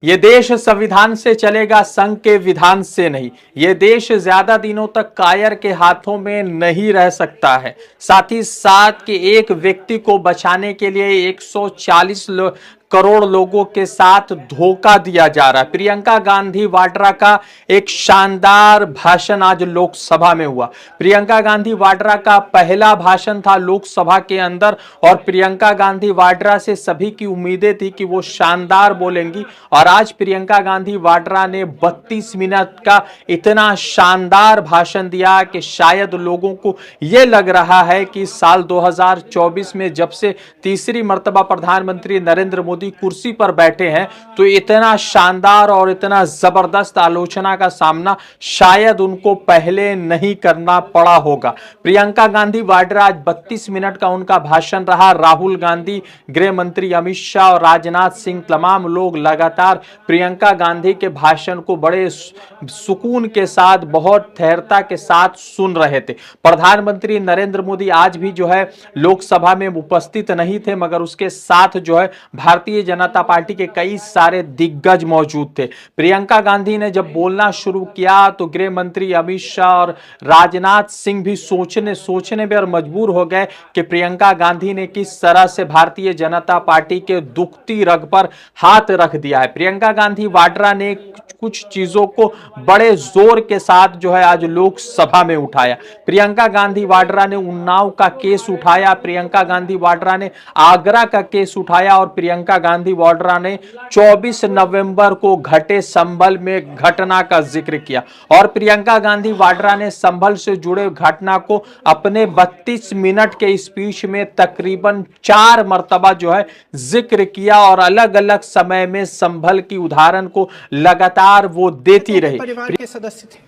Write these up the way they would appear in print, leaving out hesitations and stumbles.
ये देश संविधान से चलेगा, संघ के विधान से नहीं। ये देश ज्यादा दिनों तक कायर के हाथों में नहीं रह सकता है। साथ ही साथ कि एक व्यक्ति को बचाने के लिए 140 करोड़ लोगों के साथ धोखा दिया जा रहा है। प्रियंका गांधी वाड्रा का एक शानदार भाषण आज लोकसभा में हुआ। प्रियंका गांधी वाड्रा का पहला भाषण था लोकसभा के अंदर और प्रियंका गांधी वाड्रा से सभी की उम्मीदें थी कि वो शानदार बोलेंगी और आज प्रियंका गांधी वाड्रा ने 32 मिनट का इतना शानदार भाषण दिया कि शायद लोगों को यह लग रहा है कि साल 2024 में जब से तीसरी मर्तबा प्रधानमंत्री नरेंद्र मोदी कुर्सी पर बैठे हैं तो इतना शानदार और इतना जबरदस्त आलोचना का सामना शायद उनको पहले नहीं करना पड़ा होगा। प्रियंका गांधी वाड्रा आज 32 मिनट का उनका भाषण रहा। राहुल गांधी, गृह मंत्री अमित शाह और राजनाथ सिंह, तमाम लोग लगातार प्रियंका गांधी के भाषण को बड़े सुकून के साथ, बहुत ठहरता के साथ सुन रहे थे। प्रधानमंत्री नरेंद्र मोदी आज भी जो है लोकसभा में उपस्थित नहीं थे, मगर उसके साथ जो है भारतीय जनता पार्टी के कई सारे दिग्गज मौजूद थे। प्रियंका गांधी ने जब बोलना शुरू किया तो गृह मंत्री अमित शाह और राजनाथ सिंह भी सोचने पर मजबूर हो गए कि प्रियंका गांधी ने किस तरह से भारतीय जनता पार्टी के दुखती रग पर हाथ रख दिया है। प्रियंका गांधी वाड्रा ने कुछ चीजों को बड़े जोर के साथ जो है आज लोकसभा में उठाया। प्रियंका गांधी वाड्रा ने उन्नाव का केस उठाया, प्रियंका गांधी वाड्रा ने आगरा का केस उठाया और प्रियंका गांधी वाड्रा ने 24 नवंबर को घटे संभल में घटना का जिक्र किया और प्रियंका गांधी वाड्रा ने संभल से जुड़े घटना को अपने 32 मिनट के स्पीच में तकरीबन 4 मर्तबा जो है जिक्र किया और अलग अलग समय में संभल की उदाहरण को लगातार वो देती रही। परिवार के सदस्य थे,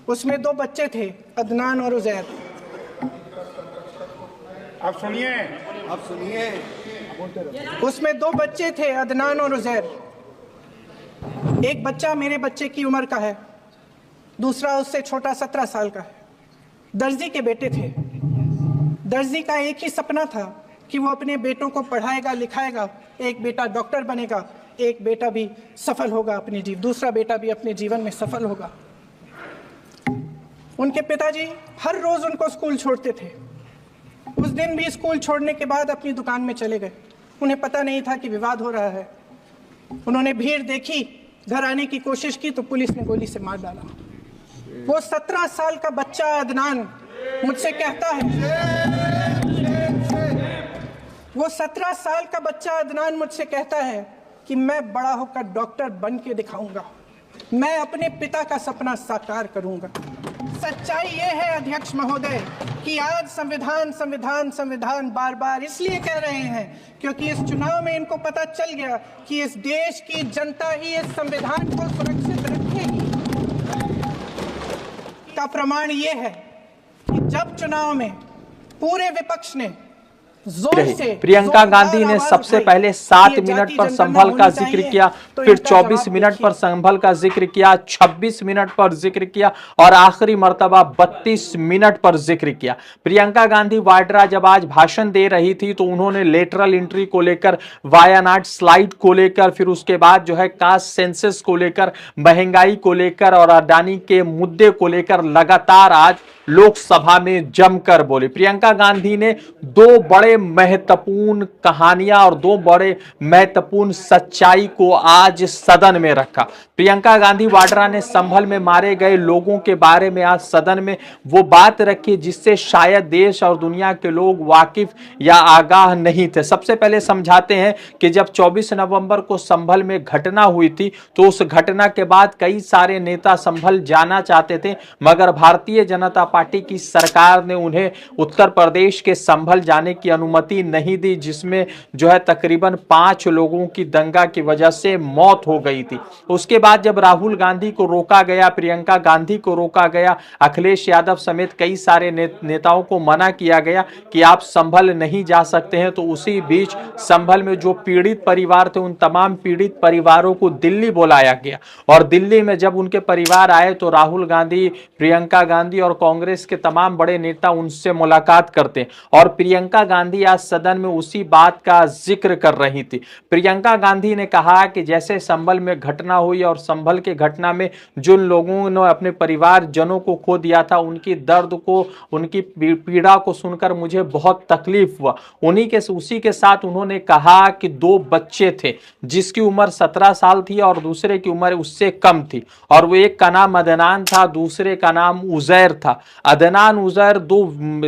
उसमें 2 बच्चे थे, अदनान और उजैर। आप सुनिए। उसमें 2 बच्चे थे, अदनान और उजैर। एक बच्चा मेरे बच्चे की उम्र का है, दूसरा उससे छोटा 17 साल का है। दर्जी के बेटे थे। दर्जी का एक ही सपना था कि वो अपने बेटों को पढ़ाएगा, लिखाएगा। एक बेटा डॉक्टर बनेगा, एक बेटा भी सफल होगा दूसरा बेटा भी अपने जीवन में सफल होगा। उनके पिताजी हर रोज उनको स्कूल छोड़ते थे। उस दिन भी स्कूल छोड़ने के बाद अपनी दुकान में चले गए। उन्हें पता नहीं था कि विवाद हो रहा है। उन्होंने भीड़ देखी, घर आने की कोशिश की तो पुलिस ने गोली से मार डाला। वो 17 साल का बच्चा अदनान मुझसे कहता है, वो 17 साल का बच्चा अदनान मुझसे कहता है कि मैं बड़ा होकर डॉक्टर बन के दिखाऊंगा, मैं अपने पिता का सपना साकार करूंगा। सच्चाई ये है अध्यक्ष महोदय कि आज संविधान बार बार इसलिए कह रहे हैं क्योंकि इस चुनाव में इनको पता चल गया कि इस देश की जनता ही इस संविधान को सुरक्षित रखेगी। का प्रमाण ये है कि जब चुनाव में पूरे विपक्ष ने प्रियंका गांधी ने सबसे पहले 7 मिनट पर संभल का जिक्र किया, फिर 24 मिनट पर संभल का जिक्र किया, 26 मिनट पर जिक्र किया और आखिरी मर्तबा 32 मिनट पर जिक्र किया। प्रियंका गांधी वाड्रा जब आज भाषण दे रही थी तो उन्होंने लेटरल एंट्री को लेकर, वायानाड स्लाइड को लेकर, फिर उसके बाद जो है कास्ट सेंसस को लेकर, महंगाई को लेकर और अडानी के मुद्दे को लेकर लगातार आज लोकसभा में जमकर बोली। प्रियंका गांधी ने 2 बड़े महत्वपूर्ण कहानियां और 2 बड़े महत्वपूर्ण सच्चाई को आज सदन में रखा। प्रियंका गांधी वाड्रा ने संभल में मारे गए लोगों के बारे में आज सदन में वो बात रखी जिससे शायद देश और दुनिया के लोग वाकिफ या आगाह नहीं थे। सबसे पहले समझाते हैं कि जब 24 नवंबर को संभल में घटना हुई थी तो उस घटना के बाद कई सारे नेता संभल जाना चाहते थे, मगर भारतीय जनता पार्टी की सरकार ने उन्हें उत्तर प्रदेश के संभल जाने की अनुमति नहीं दी, जिसमें जो है तकरीबन 5 लोगों की दंगा की वजह से मौत हो गई थी। उसके बाद जब राहुल गांधी को रोका गया, प्रियंका गांधी को रोका गया, अखिलेश यादव समेत कई सारे नेताओं को मना किया गया कि आप संभल नहीं जा सकते हैं, तो उसी बीच संभल में जो पीड़ित परिवार थे उन तमाम पीड़ित परिवारों को दिल्ली बुलाया गया और दिल्ली में जब उनके परिवार आए तो राहुल गांधी, प्रियंका गांधी और कांग्रेस कांग्रेस के तमाम बड़े नेता उनसे मुलाकात करते हैं। और प्रियंका गांधी आज सदन में उसी बात का जिक्र कर रही थी। प्रियंका गांधी ने कहा कि जैसे संभल में घटना हुई और संभल के घटना में जिन लोगों ने अपने परिवारजनों को खो दिया था, उनकी दर्द को, उनकी पीड़ा को सुनकर मुझे बहुत तकलीफ हुआ। उसी के साथ उन्होंने कहा कि 2 बच्चे थे, जिसकी उम्र 17 साल थी और दूसरे की उम्र उससे कम थी, और वो एक का नाम अदनान था, दूसरे का नाम उजैर था। अदनान उजैर 2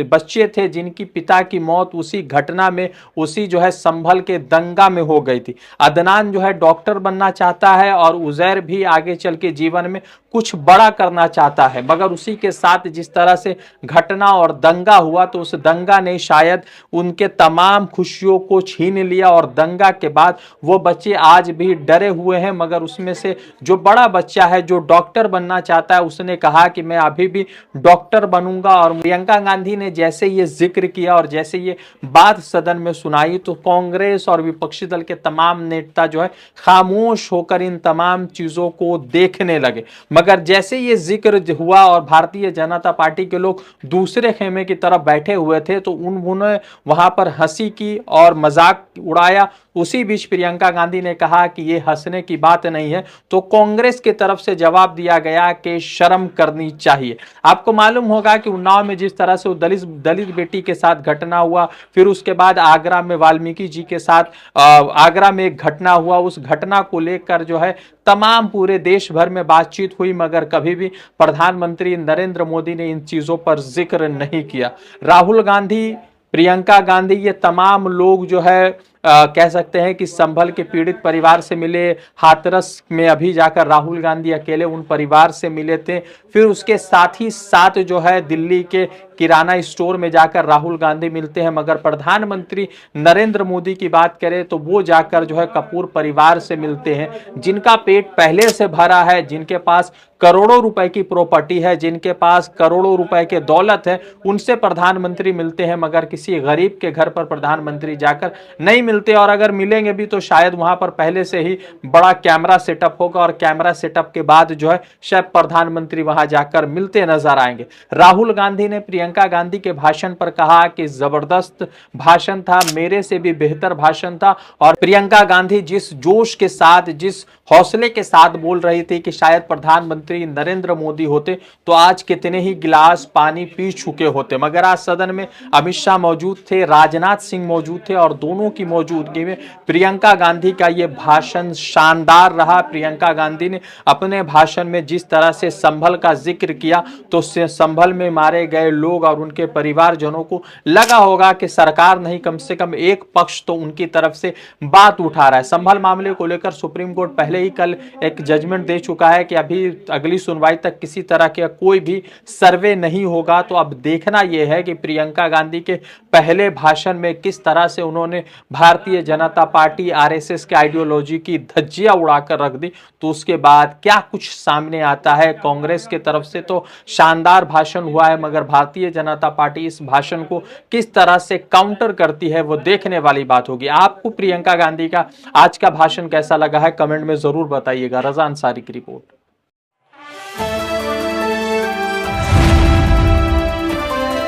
बच्चे थे जिनकी पिता की मौत उसी घटना में, उसी जो है संभल के दंगा में हो गई थी। अदनान जो है डॉक्टर बनना चाहता है और उजैर भी आगे चल के जीवन में कुछ बड़ा करना चाहता है, मगर उसी के साथ जिस तरह से घटना और दंगा हुआ, तो उस दंगा ने शायद उनके तमाम खुशियों को छीन लिया, और दंगा के बाद वो बच्चे आज भी डरे हुए हैं। मगर उसमें से जो बड़ा बच्चा है, जो डॉक्टर बनना चाहता है, उसने कहा कि मैं अभी भी डॉक्टर बनूंगा। और प्रियंका गांधी ने जैसे ये जिक्र किया और जैसे ये बात सदन में सुनाई, तो कांग्रेस और विपक्षी दल के तमाम नेता जो है खामोश होकर इन तमाम चीजों को देखने लगे। मगर जैसे ये जिक्र हुआ और भारतीय जनता पार्टी के लोग दूसरे खेमे की तरफ बैठे हुए थे, तो उन्होंने वहां पर हंसी की और मजाक उड़ाया। उसी बीच प्रियंका गांधी ने कहा कि ये हंसने की बात नहीं है, तो कांग्रेस की तरफ से जवाब दिया गया कि शर्म करनी चाहिए। आपको मालूम होगा कि उन्नाव में जिस तरह से दलित बेटी के साथ घटना हुआ, फिर उसके बाद आगरा में वाल्मीकि जी के साथ आगरा में एक घटना हुआ, उस घटना को लेकर जो है तमाम पूरे देश भर में बातचीत हुई, मगर कभी भी प्रधानमंत्री नरेंद्र मोदी ने इन चीजों पर जिक्र नहीं किया। राहुल गांधी, प्रियंका गांधी, ये तमाम लोग जो है कह सकते हैं कि संभल के पीड़ित परिवार से मिले। हाथरस में अभी जाकर राहुल गांधी अकेले उन परिवार से मिले थे। फिर उसके साथ ही साथ जो है दिल्ली के किराना स्टोर में जाकर राहुल गांधी मिलते हैं। मगर प्रधानमंत्री नरेंद्र मोदी की बात करें तो वो जाकर जो है कपूर परिवार से मिलते हैं, जिनका पेट पहले से भरा है, जिनके पास करोड़ों रुपए की प्रॉपर्टी है, जिनके पास करोड़ों रुपए के दौलत है, उनसे प्रधानमंत्री मिलते हैं। मगर किसी गरीब के घर पर प्रधानमंत्री जाकर नहीं मिलते, और अगर मिलेंगे भी तो शायद वहां पर पहले से ही बड़ा कैमरा सेटअप होगा, और कैमरा सेटअप के बाद जो है शायद प्रधानमंत्री वहां जाकर मिलते नजर आएंगे। राहुल गांधी ने प्रियंका गांधी के भाषण पर कहा कि जबरदस्त भाषण था, मेरे से भी बेहतर भाषण था। और प्रियंका गांधी जिस जोश के साथ, जिस हौसले के साथ बोल रही थी कि शायद प्रधानमंत्री नरेंद्र मोदी होते तो आज कितने ही गिलास पानी पी चुके होते। मगर आज सदन में अमित शाह मौजूद थे, राजनाथ सिंह मौजूद थे, और दोनों की मौजूदगी में प्रियंका गांधी का यह भाषण शानदार रहा। प्रियंका गांधी ने अपने भाषण में जिस तरह से संभल का जिक्र किया, तो संभल में मारे गए लोग और उनके परिवारजनों को लगा होगा कि सरकार नहीं, कम से कम एक पक्ष तो उनकी तरफ से बात उठा रहा है। संभल मामले को लेकर सुप्रीम कोर्ट पहले ही कल एक जजमेंट दे चुका है कि अभी अगली सुनवाई तक किसी तरह के कोई भी सर्वे नहीं होगा। तो अब देखना यह है कि प्रियंका गांधी के पहले भाषण में किस तरह से उन्होंने भारतीय जनता पार्टी आरएसएस के आइडियोलॉजी की धज्जियां उड़ाकर रख दी, तो उसके बाद क्या कुछ सामने आता है। कांग्रेस की तरफ से तो शानदार भाषण हुआ है, मगर भारतीय जनता पार्टी इस भाषण को किस तरह से काउंटर करती है वो देखने वाली बात होगी। आपको प्रियंका गांधी का आज का भाषण कैसा लगा है, कमेंट में जरूर बताइएगा। रजा अंसारी की रिपोर्ट।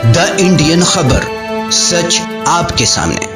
द इंडियन खबर, सच आपके सामने।